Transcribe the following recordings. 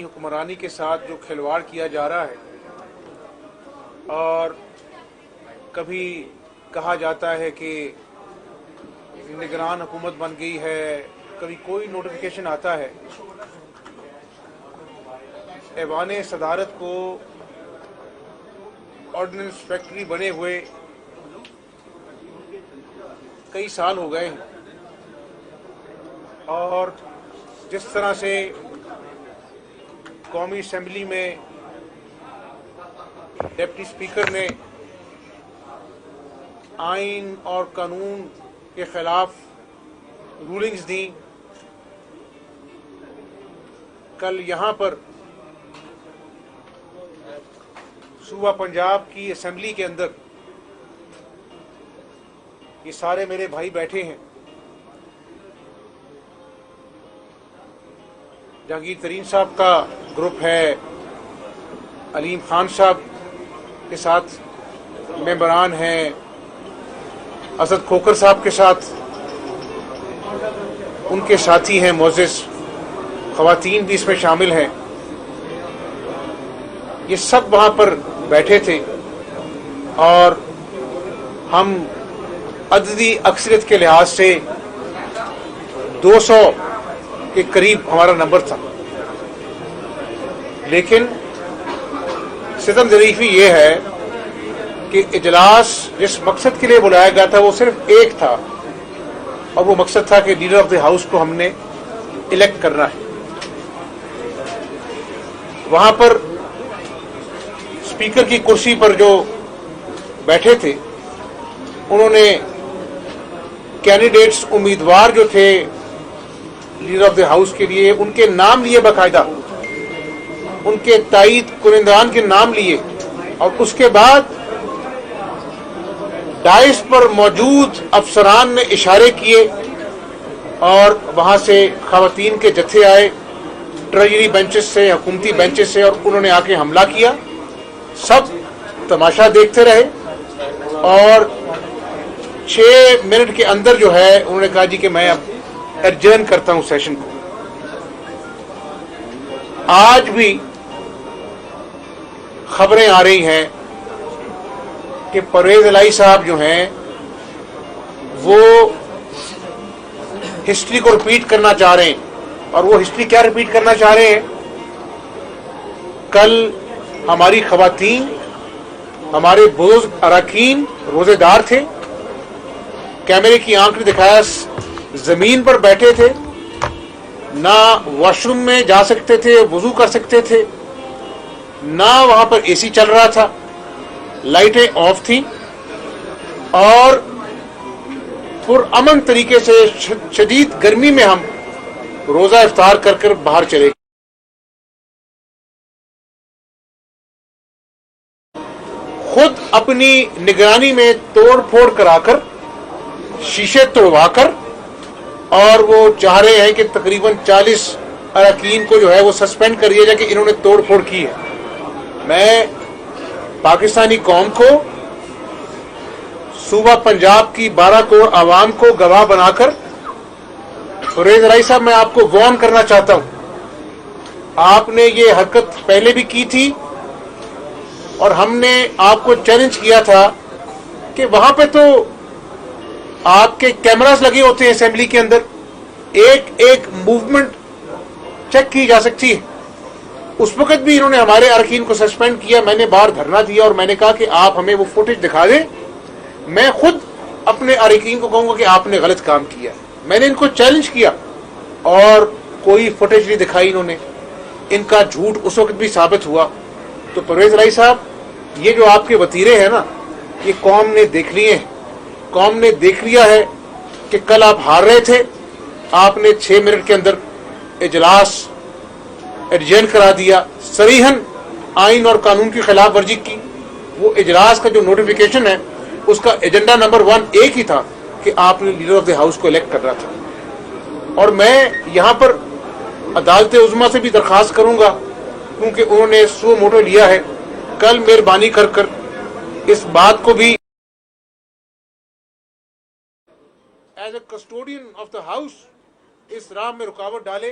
حکمرانی کے ساتھ جو کھلواڑ کیا جا رہا ہے، اور کبھی کہا جاتا ہے کہ نگران حکومت بن گئی ہے، کبھی کوئی نوٹیفیکیشن آتا ہے، ایوان صدارت کو آرڈیننس فیکٹری بنے ہوئے کئی سال ہو گئے ہیں، اور جس طرح سے قومی اسمبلی میں ڈپٹی اسپیکر نے آئین اور قانون کے خلاف رولنگز دیں، کل یہاں پر صوبہ پنجاب کی اسمبلی کے اندر یہ سارے میرے بھائی بیٹھے ہیں، جہانگیر ترین صاحب کا گروپ ہے، علیم خان صاحب کے ساتھ ممبران ہیں، اسد کھوکھر صاحب کے ساتھ ان کے ساتھی ہیں، معزز خواتین بھی اس میں شامل ہیں، یہ سب وہاں پر بیٹھے تھے، اور ہم عددی اکثریت کے لحاظ سے 200 کے قریب ہمارا نمبر تھا، لیکن ستم ظریفی یہ ہے کہ اجلاس جس مقصد کے لیے بلایا گیا تھا وہ صرف ایک تھا، اور وہ مقصد تھا کہ لیڈر آف دی ہاؤس کو ہم نے الیکٹ کرنا ہے۔ وہاں پر اسپیکر کی کرسی پر جو بیٹھے تھے انہوں نے کینڈیڈیٹس امیدوار جو تھے لیڈر آف دی ہاؤس کے لیے ان کے نام لیے، باقاعدہ ان کے تائید کنندگان کے نام لیے، اور اس کے بعد ڈائس پر موجود افسران نے اشارے کیے، اور وہاں سے خواتین کے جتھے آئے ٹریجری بینچز سے، حکومتی بینچز سے، اور انہوں نے آ کے حملہ کیا، سب تماشا دیکھتے رہے، اور 6 منٹ کے اندر جو ہے انہوں نے کہا جی کہ میں اب ایڈجرن کرتا ہوں سیشن کو۔ آج بھی خبریں آ رہی ہیں کہ پرویز الہی صاحب جو ہیں وہ ہسٹری کو ریپیٹ کرنا چاہ رہے ہیں، اور وہ ہسٹری کیا ریپیٹ کرنا چاہ رہے ہیں؟ کل ہماری خواتین، ہمارے بزرگ اراکین روزے دار تھے، کیمرے کی آنکھ نے دکھایا زمین پر بیٹھے تھے، نہ واش روم میں جا سکتے تھے، وضو کر سکتے تھے، نہ وہاں پر اے سی چل رہا تھا، لائٹیں آف تھیں، اور پرامن طریقے سے شدید گرمی میں ہم روزہ افطار کر کر باہر چلے گئے۔ خود اپنی نگرانی میں توڑ پھوڑ کرا کر، شیشے توڑوا کر، اور وہ چاہ رہے ہیں کہ تقریباً 40 اراکین کو جو ہے وہ سسپینڈ کر دیا جائے کہ انہوں نے توڑ پھوڑ کی ہے۔ میں پاکستانی قوم کو، صوبہ پنجاب کی 12 کروڑ عوام کو گواہ بنا کر پرویز الہی صاحب میں آپ کو وارن کرنا چاہتا ہوں، آپ نے یہ حرکت پہلے بھی کی تھی، اور ہم نے آپ کو چیلنج کیا تھا کہ وہاں پہ تو آپ کے کیمراز لگے ہوتے ہیں اسمبلی کے اندر، ایک ایک موومنٹ چیک کی جا سکتی ہے۔ اس وقت بھی انہوں نے ہمارے اراکین کو سسپینڈ کیا، میں نے باہر دھرنا دیا، اور میں نے کہا کہ آپ ہمیں وہ فوٹیج دکھا دیں، میں خود اپنے اراکین کو کہوں گا کہ آپ نے غلط کام کیا۔ میں نے ان کو چیلنج کیا، اور کوئی فوٹیج نہیں دکھائی انہوں نے، ان کا جھوٹ اس وقت بھی ثابت ہوا۔ تو پرویز الہی صاحب، یہ جو آپ کے وتیرے ہیں نا، یہ قوم نے دیکھ لیے ہیں، قوم نے دیکھ لیا ہے کہ کل آپ ہار رہے تھے، آپ نے 6 منٹ کے اندر اجلاس ایڈجرن کرا دیا، صریحاً آئین اور قانون کی خلاف ورزی کی۔ وہ اجلاس کا جو نوٹیفیکیشن ہے اس کا ایجنڈا نمبر 1 ایک ہی تھا کہ آپ نے لیڈر آف دی ہاؤس کو الیکٹ کرنا تھا۔ اور میں یہاں پر عدالت عظمیٰ سے بھی درخواست کروں گا، کیونکہ انہوں نے سو موٹو لیا ہے، کل مہربانی کر کر اس بات کو بھی as a custodian of the house اس راہ میں رکاوٹ ڈالے۔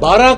12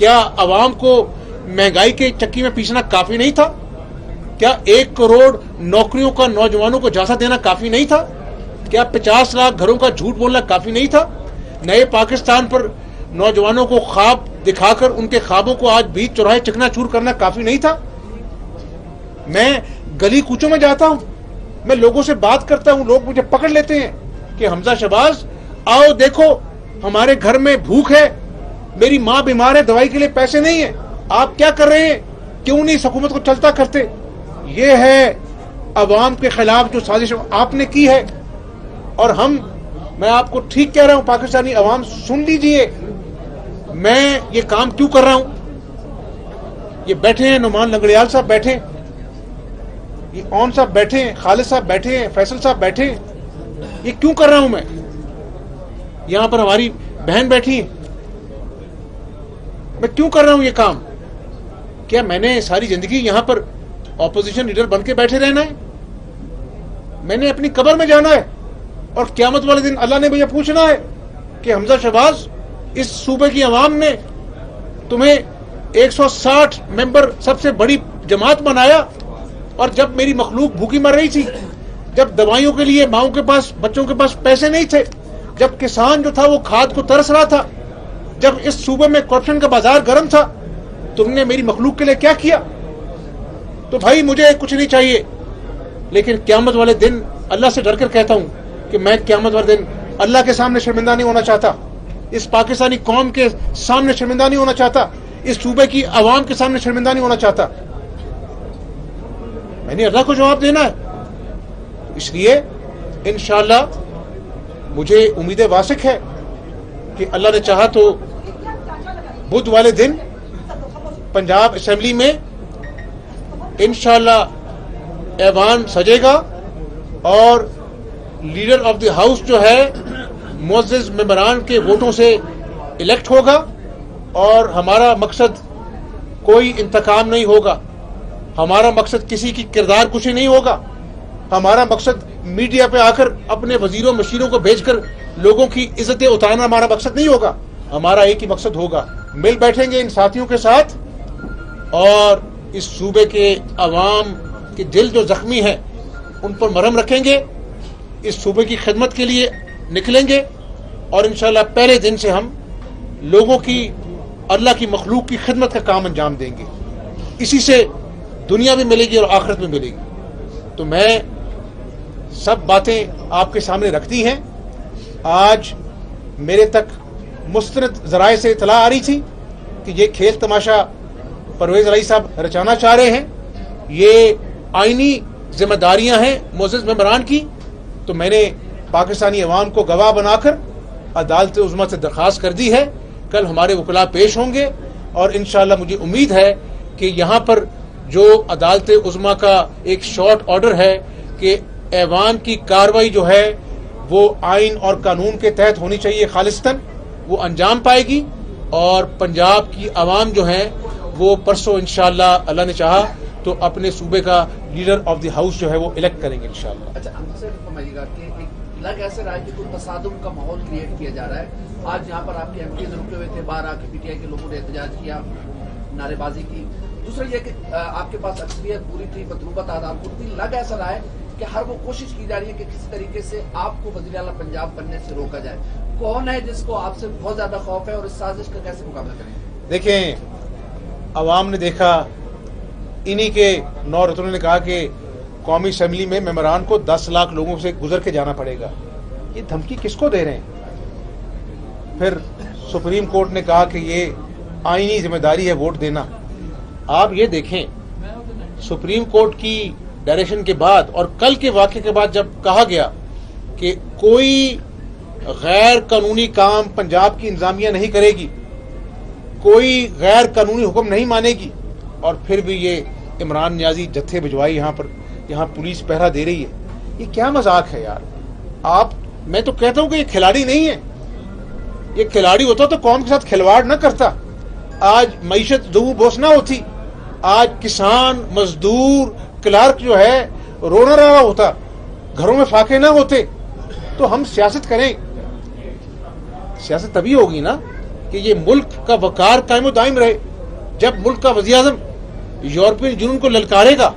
کیا عوام کو مہنگائی کے چکی میں پیسنا کافی نہیں تھا؟ کیا 1 کروڑ نوکریوں کا نوجوانوں کو جھانسا دینا کافی نہیں تھا؟ کیا 50 لاکھ گھروں کا جھوٹ بولنا کافی نہیں تھا؟ نئے پاکستان پر نوجوانوں کو خواب دکھا کر ان کے خوابوں کو آج بیچ چوراہے چکنا چور کرنا کافی نہیں تھا؟ میں گلی کوچوں میں جاتا ہوں، میں لوگوں سے بات کرتا ہوں، لوگ مجھے پکڑ لیتے ہیں کہ حمزہ شہباز آؤ دیکھو ہمارے گھر میں بھوک ہے، میری ماں بیمار ہے، دوائی کے لیے پیسے نہیں ہیں، آپ کیا کر رہے ہیں؟ کیوں نہیں اس حکومت کو چلتا کرتے؟ یہ ہے عوام کے خلاف جو سازش آپ نے کی ہے۔ اور میں آپ کو ٹھیک کہہ رہا ہوں، پاکستانی عوام سن لیجئے، میں یہ کام کیوں کر رہا ہوں۔ یہ بیٹھے ہیں نعمان لنگڑیال صاحب، بیٹھے یہ اون صاحب بیٹھے ہیں، خالد صاحب بیٹھے ہیں، فیصل صاحب بیٹھے ہیں، یہ کیوں کر رہا ہوں میں؟ یہاں پر ہماری بہن بیٹھی ہے، میں کیوں کر رہا ہوں یہ کام؟ کیا میں نے ساری زندگی یہاں پر اپوزیشن لیڈر بن کے بیٹھے رہنا ہے؟ میں نے اپنی قبر میں جانا ہے، اور قیامت والے دن اللہ نے مجھے پوچھنا ہے کہ حمزہ شہباز، اس صوبے کی عوام نے تمہیں 160 ممبر سب سے بڑی جماعت بنایا، اور جب میری مخلوق بھوکی مر رہی تھی، جب دوائیوں کے لیے ماؤں کے پاس، بچوں کے پاس پیسے نہیں تھے، جب کسان جو تھا وہ کھاد کو ترس رہا تھا، جب اس صوبے میں کرپشن کا بازار گرم تھا، تم نے میری مخلوق کے لیے کیا کیا؟ تو بھائی مجھے کچھ نہیں چاہیے، لیکن قیامت والے دن اللہ سے ڈر کر کہتا ہوں کہ میں قیامت والے دن اللہ کے سامنے شرمندہ نہیں ہونا چاہتا، اس پاکستانی قوم کے سامنے شرمندہ نہیں ہونا چاہتا، اس صوبے کی عوام کے سامنے شرمندہ نہیں ہونا چاہتا۔ میں نے اللہ کو جواب دینا ہے، اس لیے انشاءاللہ مجھے امید واثق ہے کہ اللہ نے چاہا تو بدھ والے دن پنجاب اسمبلی میں انشاءاللہ ایوان سجے گا، اور لیڈر آف دی ہاؤس جو ہے معزز ممبران کے ووٹوں سے الیکٹ ہوگا، اور ہمارا مقصد کوئی انتقام نہیں ہوگا، ہمارا مقصد کسی کی کردار کشی نہیں ہوگا، ہمارا مقصد میڈیا پہ آ کر اپنے وزیروں مشیروں کو بھیج کر لوگوں کی عزتیں اتارنا ہمارا مقصد نہیں ہوگا۔ ہمارا ایک ہی مقصد ہوگا، مل بیٹھیں گے ان ساتھیوں کے ساتھ، اور اس صوبے کے عوام کے دل جو زخمی ہیں ان پر مرہم رکھیں گے، اس صوبے کی خدمت کے لیے نکلیں گے، اور انشاءاللہ پہلے دن سے ہم لوگوں کی، اللہ کی مخلوق کی خدمت کا کام انجام دیں گے، اسی سے دنیا بھی ملے گی اور آخرت میں ملے گی۔ تو میں سب باتیں آپ کے سامنے رکھتی ہیں۔ آج میرے تک مستند ذرائع سے اطلاع آ رہی تھی کہ یہ کھیل تماشا پرویز الہی صاحب رچانا چاہ رہے ہیں، یہ آئینی ذمہ داریاں ہیں معزز ممبران کی، تو میں نے پاکستانی عوام کو گواہ بنا کر عدالت عظمیٰ سے درخواست کر دی ہے۔ کل ہمارے وکلاء پیش ہوں گے، اور انشاءاللہ مجھے امید ہے کہ یہاں پر جو عدالت عظمیٰ کا ایک شارٹ آرڈر ہے کہ ایوان کی کارروائی جو ہے وہ آئین اور قانون کے تحت ہونی چاہیے خالصتاً، وہ انجام پائے گی، اور پنجاب کی عوام جو ہیں وہ پرسوں انشاءاللہ اللہ نے چاہا تو اپنے صوبے کا لیڈر آف دی ہاؤس جو ہے وہ الیکٹ کریں گے انشاءاللہ۔ اچھا فرمائیے گا کہ ایک لگ ایسا رہا ہے کہ کوئی تصادم کا ماحول کریٹ کیا جا رہا ہے۔ آج یہاں پر آپ کے ایم پیز رکے ہوئے تھے، باہر آ کے پی ٹی آئی کے لوگوں نے احتجاج کیا، نعرے بازی کی۔ دوسرا یہ کہ آپ کے پاس اکثریت پوری تھی، مطلوبہ تعداد پوری تھی، لگ ایسا رہا ہے کہ ہر وہ کوشش کی جا رہی ہے کہ کسی طریقے سے آپ کو وزیر اعلیٰ پنجاب بننے سے روکا جائے۔ کون ہے جس کو آپ سے بہت زیادہ خوف ہے، اور اس سازش کا کیسے مقابلہ کریں؟ دیکھیں، عوام نے دیکھا، انہی کے 9 رتنوں نے کہا کہ قومی اسمبلی میں ممبران کو 10 لاکھ لوگوں سے گزر کے جانا پڑے گا۔ یہ دھمکی کس کو دے رہے ہیں؟ پھر سپریم کورٹ نے کہا کہ یہ آئینی ذمہ داری ہے ووٹ دینا۔ آپ یہ دیکھیں، سپریم کورٹ کی ڈائریکشن کے بعد اور کل کے واقعے کے بعد جب کہا گیا کہ کوئی غیر قانونی کام پنجاب کی انتظامیہ نہیں کرے گی، کوئی غیر قانونی حکم نہیں مانے گی، اور پھر بھی یہ عمران نیازی جتھے بھجوائی یہاں پولیس پہرا دے رہی ہے، یہ کیا مذاق ہے یار؟ میں تو کہتا ہوں کہ یہ کھلاڑی نہیں ہے، یہ کھلاڑی ہوتا تو قوم کے ساتھ کھلواڑ نہ کرتا، آج معیشت دو بوس نہ ہوتی، آج کسان، مزدور، کلرک جو ہے رونا رہا ہوتا، گھروں میں فاقے نہ ہوتے۔ تو ہم سیاست کریں، سیاست تبھی ہوگی نا کہ یہ ملک کا وقار قائم و دائم رہے. جب ملک کا وزیر اعظم یورپین یونین کو للکارے گا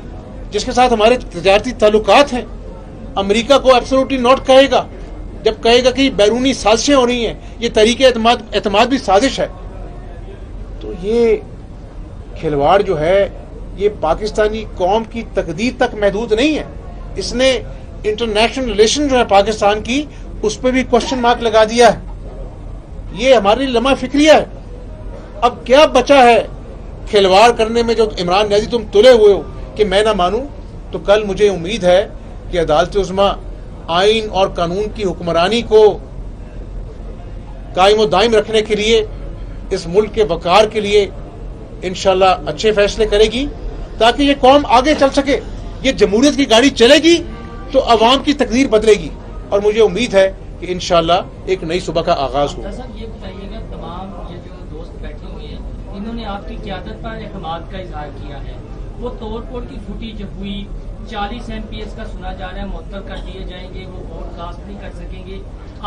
جس کے ساتھ ہمارے تجارتی تعلقات ہیں, امریکہ کو ایبسولوٹلی ناٹ کہے گا, جب کہے گا کہ بیرونی سازشیں ہو رہی ہیں, یہ طریق اعتماد بھی سازش ہے, تو یہ کھلواڑ جو ہے یہ پاکستانی قوم کی تقدیر تک محدود نہیں ہے. اس نے انٹرنیشنل ریلیشن جو ہے پاکستان کی اس پہ بھی کوشچن مارک لگا دیا ہے. یہ ہماری لمحہ فکریہ ہے. اب کیا بچا ہے کھلواڑ کرنے میں جو عمران نیازی تم تلے ہوئے ہو کہ میں نہ مانوں؟ تو کل مجھے امید ہے کہ عدالت عظمیٰ آئین اور قانون کی حکمرانی کو قائم و دائم رکھنے کے لیے, اس ملک کے وقار کے لیے انشاءاللہ اچھے فیصلے کرے گی تاکہ یہ قوم آگے چل سکے. یہ جمہوریت کی گاڑی چلے گی تو عوام کی تقدیر بدلے گی, اور مجھے امید ہے کہ انشاءاللہ ایک نئی صبح کا آغاز ہو. صاحب یہ بتائیے گا, تمام یہ جو دوست بیٹھے ہوئے ہیں انہوں نے آپ کی قیادت پر اعتماد کا اظہار کیا ہے. وہ توڑ پھوڑ کی فوٹیج ہوئی, 40 MPs کا سنا جا رہا ہے معطل کر دیے جائیں گے, وہ ووٹ کاسٹ نہیں کر سکیں گے.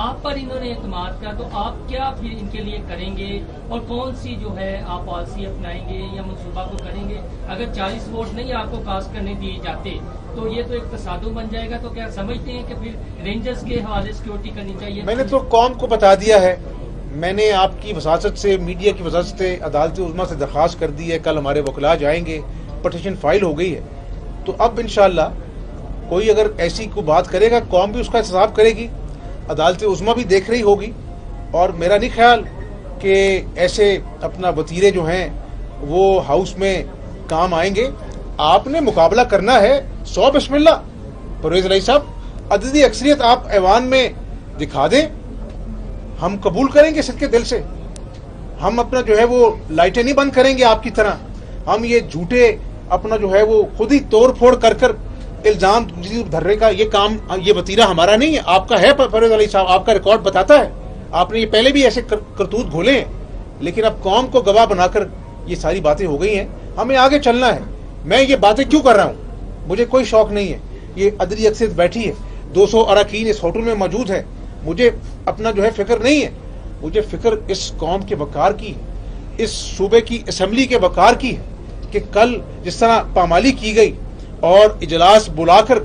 آپ پر انہوں نے اعتماد کا, تو آپ کیا پھر ان کے لیے کریں گے, اور کون سی جو ہے آپ پالیسی اپنائیں گے یا منصوبہ کو کریں گے؟ اگر 40 ووٹ نہیں آپ کو کاسٹ کرنے دیے جاتے تو یہ تو ایک تصادم بن جائے گا. تو کیا سمجھتے ہیں کہ پھر رینجرز کے حوالے سیکورٹی کرنی چاہیے؟ میں نے تو قوم کو بتا دیا ہے. میں نے آپ کی وساطت سے, میڈیا کی وساطت سے عدالت عظمیٰ سے درخواست کر دی ہے. کل ہمارے وکلاء جائیں گے, پٹیشن فائل ہو گئی ہے. تو اب انشاءاللہ کوئی اگر ایسی کوئی بات کرے گا, قوم بھی اس کا احتساب کرے گی, عدالت عظمیٰ بھی دیکھ رہی ہوگی. اور میرا نہیں خیال کہ ایسے اپنا وتیرے جو ہیں وہ ہاؤس میں کام آئیں گے. آپ نے مقابلہ کرنا ہے, 100 بسم اللہ. پرویز الہی صاحب, عددی اکثریت آپ ایوان میں دکھا دیں, ہم قبول کریں گے صدقے دل سے. ہم اپنا جو ہے وہ لائٹیں نہیں بند کریں گے آپ کی طرح. ہم یہ جھوٹے اپنا جو ہے وہ خود ہی توڑ پھوڑ کر الزام دھرنے کا یہ کام, یہ وتیرہ ہمارا نہیں ہے, آپ کا ہے. پرویز الہی صاحب, آپ کا ریکارڈ بتاتا ہے, آپ نے یہ پہلے بھی ایسے کرتوت گھولے ہیں. لیکن اب قوم کو گواہ بنا کر یہ ساری باتیں ہو گئی ہیں, ہمیں آگے چلنا ہے. میں یہ باتیں کیوں کر رہا ہوں؟ مجھے کوئی شوق نہیں ہے. یہ عدلی اکثریت بیٹھی ہے, 200 اراکین اس ہوٹل میں موجود ہے. مجھے اپنا جو ہے فکر نہیں ہے. مجھے فکر اس قوم کے وقار کی, اس صوبے کی اسمبلی کے وقار کی ہے کہ کل جس طرح پامالی کی گئی اور اجلاس بلا کر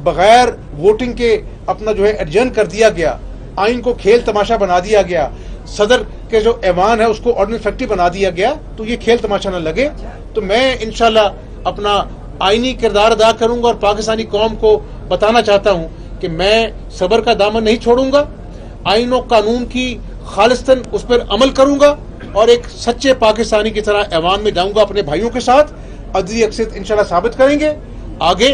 بغیر ووٹنگ کے اپنا جو ہے ایڈجرن کر دیا گیا, آئین کو کھیل تماشا بنا دیا گیا, صدر کے جو ایوان ہے اس کو آرڈیننس فیکٹری بنا دیا گیا, تو یہ کھیل تماشا نہ لگے. تو میں انشاءاللہ اپنا آئینی کردار ادا کروں گا اور پاکستانی قوم کو بتانا چاہتا ہوں کہ میں صبر کا دامن نہیں چھوڑوں گا. آئین و قانون کی خالصتاً اس پر عمل کروں گا اور ایک سچے پاکستانی کی طرح ایوان میں جاؤں گا اپنے بھائیوں کے ساتھ. عدلی اکثریت انشاءاللہ ثابت کریں گے. آگے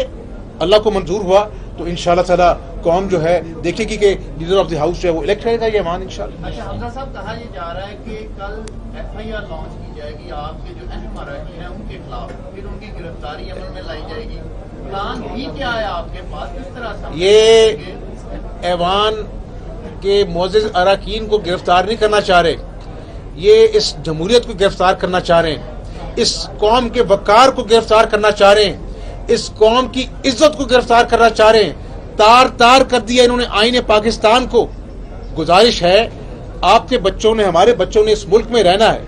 اللہ کو منظور ہوا تو انشاءاللہ تعالی قوم جو ہے دیکھے گی کہ لیڈر آف دی ہاؤس جو ہے وہ الیکٹ کرے گا یہ ایوان انشاءاللہ. اچھا حمزہ صاحب, کہا یہ جا رہا ہے کہ کل FIR لانچ کی جائے گی آپ کے جو اہم اراکین ہیں ان کے خلاف, پھر ان کی گرفتاری عمل میں لائی جائے گی. پلان بھی کیا ہے آپ کے پاس, کس طرح سے یہ ایوان کے معزز اراکین کو گرفتار نہیں کرنا چاہ رہے, یہ اس جمہوریت کو گرفتار کرنا چاہ رہے ہیں, اس قوم کے وقار کو گرفتار کرنا چاہ رہے ہیں, اس قوم کی عزت کو گرفتار کرنا چاہ رہے ہیں. تار تار کر دیا انہوں نے آئین پاکستان کو. گزارش ہے, آپ کے بچوں نے, ہمارے بچوں نے اس ملک میں رہنا ہے.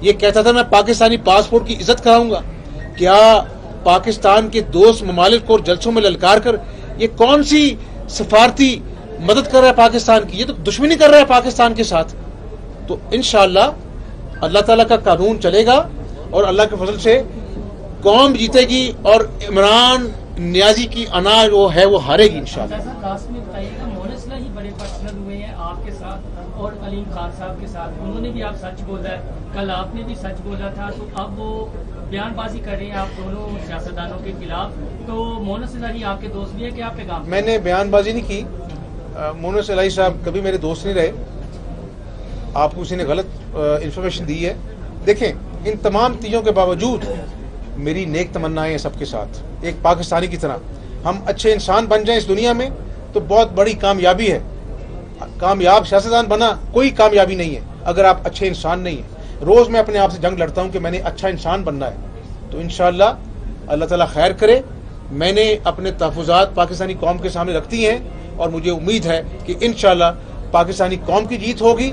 یہ کہتا تھا میں پاکستانی پاسپورٹ کی عزت کراؤں گا. کیا پاکستان کے دوست ممالک کو جلسوں میں للکار کر یہ کون سی سفارتی مدد کر رہا ہے پاکستان کی؟ یہ تو دشمنی کر رہا ہے پاکستان کے ساتھ. تو انشاءاللہ اللہ تعالیٰ کا قانون چلے گا اور اللہ کے فضل سے قوم جیتے گی اور عمران نیازی کی انا جو ہے وہ ہارے گی انشاءاللہ. لاسٹ میں بتائیے گا, مونسلا ہی بڑے پرسنل ہوئے ہیں آپ کے ساتھ اور علیم خان صاحب کے ساتھ. انہوں نے بھی آپ سچ بولا ہے, کل آپ نے بھی سچ بولا تھا, تو اب وہ بیان بازی کر رہے ہیں آپ دونوں سیاستدانوں کے خلاف. تو مونس الہی آپ کے دوست بھی ہے کہ آپ پیغام؟ میں نے بیان بازی نہیں کی. مونس الہی صاحب کبھی میرے دوست نہیں رہے. آپ کو کسی نے غلط انفارمیشن دی ہے. دیکھیں, ان تمام چیزوں کے باوجود میری نیک تمنائیں ہیں سب کے ساتھ. ایک پاکستانی کی طرح ہم اچھے انسان بن جائیں اس دنیا میں تو بہت بڑی کامیابی ہے. کامیاب سیاستدان بنا کوئی کامیابی نہیں ہے اگر آپ اچھے انسان نہیں ہیں. روز میں اپنے آپ سے جنگ لڑتا ہوں کہ میں نے اچھا انسان بننا ہے. تو انشاءاللہ اللہ تعالیٰ خیر کرے. میں نے اپنے تحفظات پاکستانی قوم کے سامنے رکھتی ہیں اور مجھے امید ہے کہ انشاءاللہ پاکستانی قوم کی جیت ہوگی.